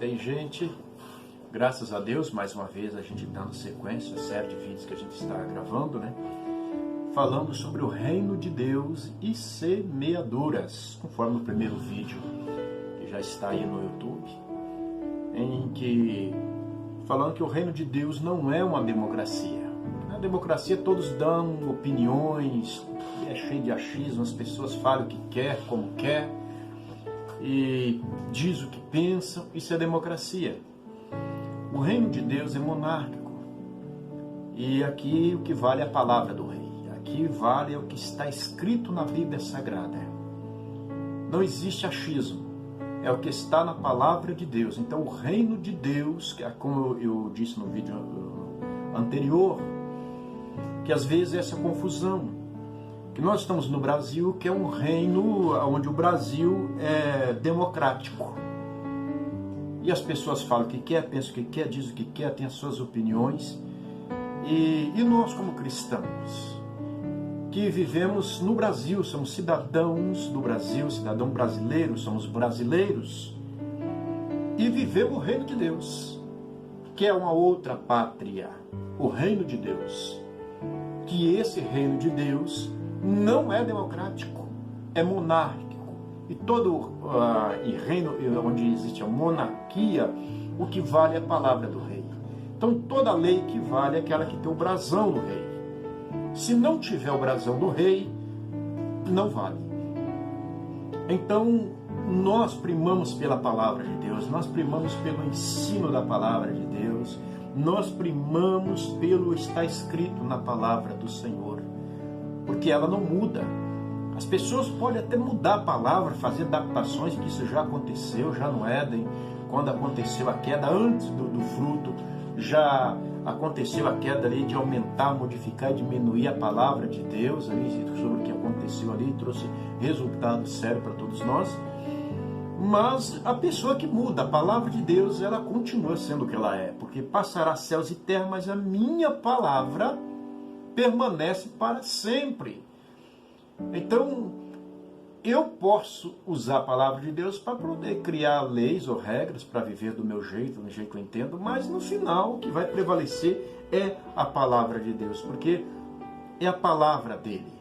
Bem, gente, graças a Deus, mais uma vez a gente dando sequência, a série de vídeos que a gente está gravando, né? Falando sobre o reino de Deus e semeaduras, conforme o primeiro vídeo que já está aí no YouTube, em que falando que o reino de Deus não é uma democracia. Na democracia todos dão opiniões, é cheio de achismo, as pessoas falam o que quer, como quer, e diz o que pensam. Isso é democracia. O reino de Deus é monárquico, e aqui o que vale é a palavra do rei, aqui vale o que está escrito na Bíblia Sagrada. Não existe achismo, é o que está na palavra de Deus. Então o reino de Deus, como eu disse no vídeo anterior, que às vezes é essa confusão, que nós estamos no Brasil, que é um reino onde o Brasil é democrático. E as pessoas falam o que quer, pensam o que quer, dizem o que quer, têm as suas opiniões. E nós como cristãos, que vivemos no Brasil, somos cidadãos do Brasil, cidadão brasileiro, somos brasileiros, e vivemos o reino de Deus, que é uma outra pátria, o reino de Deus. Que esse reino de Deus não é democrático, é monárquico. E todo reino onde existe a monarquia, o que vale é a palavra do rei. Então toda lei que vale é aquela que tem o brasão do rei. Se não tiver o brasão do rei, não vale. Então nós primamos pela palavra de Deus, nós primamos pelo ensino da palavra de Deus, nós primamos pelo está escrito na palavra do Senhor, porque ela não muda. As pessoas podem até mudar a palavra, fazer adaptações, que isso já aconteceu, já no Éden, quando aconteceu a queda, antes do fruto, já aconteceu a queda ali de aumentar, modificar e diminuir a palavra de Deus, ali, sobre o que aconteceu ali, trouxe resultado sério para todos nós. Mas a pessoa que muda a palavra de Deus, ela continua sendo o que ela é, porque passará céus e terra, mas a minha palavra permanece para sempre. Então, eu posso usar a palavra de Deus para poder criar leis ou regras para viver do meu jeito, do jeito que eu entendo, mas no final o que vai prevalecer é a palavra de Deus, porque é a palavra dele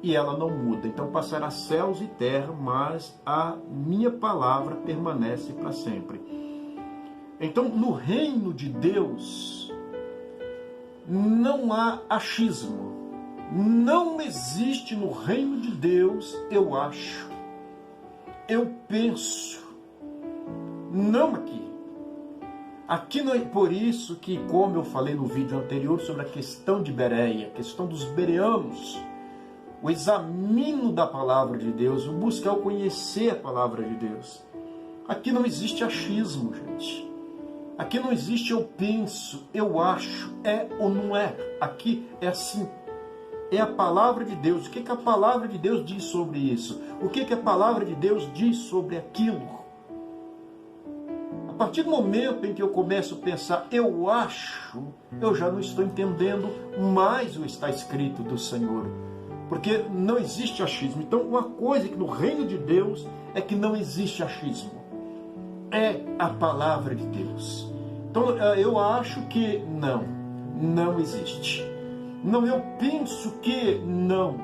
e ela não muda. Então passará céus e terra, mas a minha palavra permanece para sempre. Então no reino de Deus não há achismo. Não existe no reino de Deus, eu acho, eu penso, não aqui. Aqui não é por isso que, como eu falei no vídeo anterior sobre a questão de Bereia, a questão dos bereanos, o examino da palavra de Deus, o buscar o conhecer a palavra de Deus. Aqui não existe achismo, gente. Aqui não existe eu penso, eu acho, é ou não é. Aqui é assim. É a palavra de Deus. O que a palavra de Deus diz sobre isso? O que a palavra de Deus diz sobre aquilo? A partir do momento em que eu começo a pensar, eu acho, eu já não estou entendendo mais o está escrito do Senhor. Porque não existe achismo. Então, uma coisa que no reino de Deus é que não existe achismo. É a palavra de Deus. Então, eu acho que não existe. Não, eu penso que não.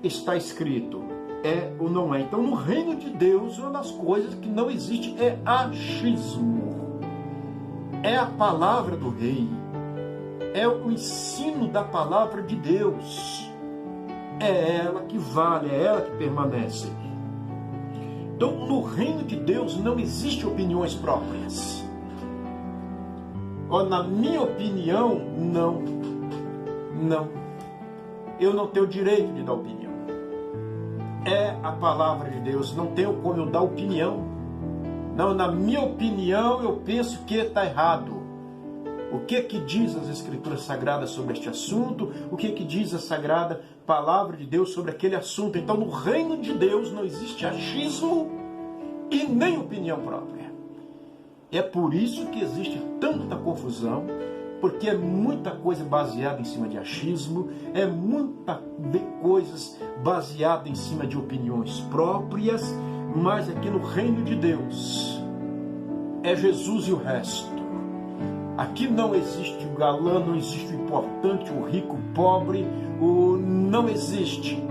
Está escrito, é ou não é. Então, no reino de Deus, uma das coisas que não existe é achismo. É a palavra do rei. É o ensino da palavra de Deus. É ela que vale, é ela que permanece. Então, no reino de Deus não existe opiniões próprias. Na minha opinião, não. Eu não tenho direito de dar opinião. É a palavra de Deus, não tenho como eu dar opinião. Não, na minha opinião, eu penso que está errado. O que diz as Escrituras Sagradas sobre este assunto? O que diz a Sagrada Palavra de Deus sobre aquele assunto? Então, no reino de Deus não existe achismo e nem opinião própria. É por isso que existe tanta confusão, porque é muita coisa baseada em cima de achismo, é muita coisas baseada em cima de opiniões próprias, mas aqui no reino de Deus é Jesus e o resto. Aqui não existe o galã, não existe o importante, o rico, o pobre, não existe.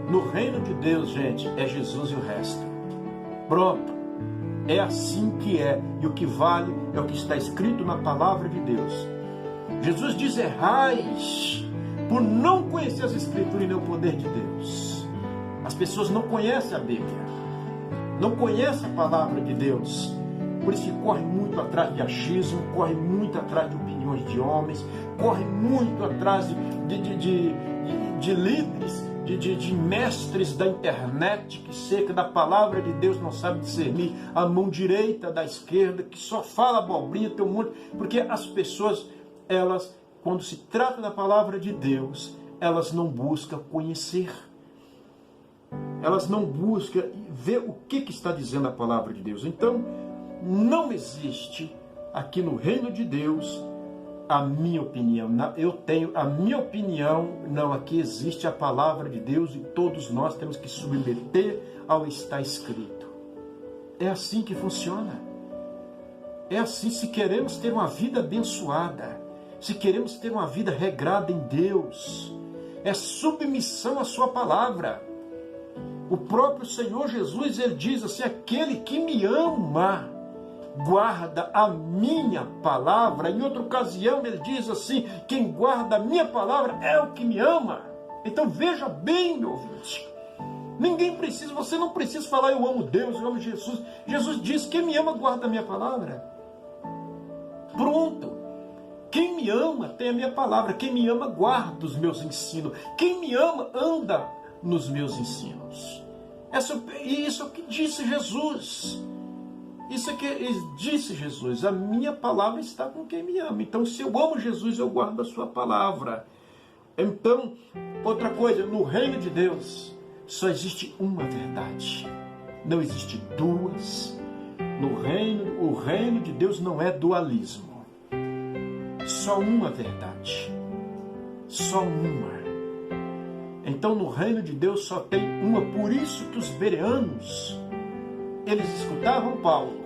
No reino de Deus, gente, é Jesus e o resto. Pronto. É assim que é. E o que vale é o que está escrito na palavra de Deus. Jesus diz: errais por não conhecer as Escrituras e nem o poder de Deus. As pessoas não conhecem a Bíblia, não conhecem a palavra de Deus. Por isso que corre muito atrás de achismo, corre muito atrás de opiniões de homens, corre muito atrás de líderes, de mestres da internet que cerca da palavra de Deus, não sabe discernir a mão direita da esquerda, que só fala abobrinha, tem um monte, porque as pessoas, elas, quando se trata da palavra de Deus, elas não buscam conhecer. Elas não buscam ver o que está dizendo a palavra de Deus. Então, não existe aqui no reino de Deus a minha opinião. Eu tenho a minha opinião. Não, aqui existe a palavra de Deus e todos nós temos que submeter ao está escrito. É assim que funciona. É assim, se queremos ter uma vida abençoada, se queremos ter uma vida regrada em Deus, é submissão à sua palavra. O próprio Senhor Jesus, ele diz assim: aquele que me ama guarda a minha palavra. Em outra ocasião ele diz assim: quem guarda a minha palavra é o que me ama. Então veja bem, meu ouvinte, ninguém precisa, você não precisa falar eu amo Deus, eu amo Jesus. Jesus diz: quem me ama guarda a minha palavra. Pronto. Quem me ama tem a minha palavra. Quem me ama guarda os meus ensinos. Quem me ama anda nos meus ensinos. Isso é o que disse Jesus. Isso é que disse Jesus: a minha palavra está com quem me ama. Então, se eu amo Jesus, eu guardo a sua palavra. Então, outra coisa, no reino de Deus só existe uma verdade, não existe duas. O reino de Deus não é dualismo. Só uma verdade, só uma. Então, no reino de Deus só tem uma. Por isso que os bereanos, eles escutavam Paulo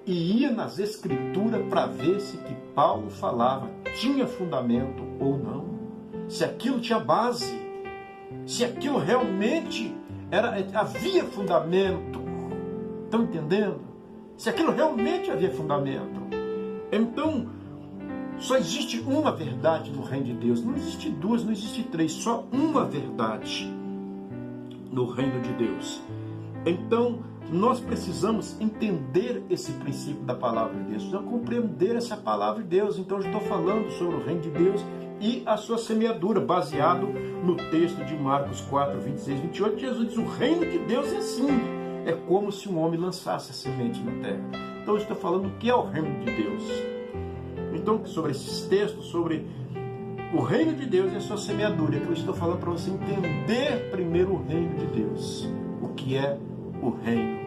e iam nas Escrituras para ver se o que Paulo falava tinha fundamento ou não, se aquilo tinha base, se aquilo realmente havia fundamento. Estão entendendo? Se aquilo realmente havia fundamento. Então, só existe uma verdade no reino de Deus. Não existe duas, não existe três. Só uma verdade no reino de Deus. Então, nós precisamos entender esse princípio da palavra de Deus. Precisamos compreender essa palavra de Deus. Então, eu estou falando sobre o reino de Deus e a sua semeadura, baseado no texto de Marcos 4, 26, 28. Jesus diz: o reino de Deus é assim. É como se um homem lançasse a semente na terra. Então, eu estou falando o que é o reino de Deus. Então, sobre esses textos, sobre o reino de Deus e a sua semeadura, é que eu estou falando para você entender primeiro o reino de Deus. O que é o reino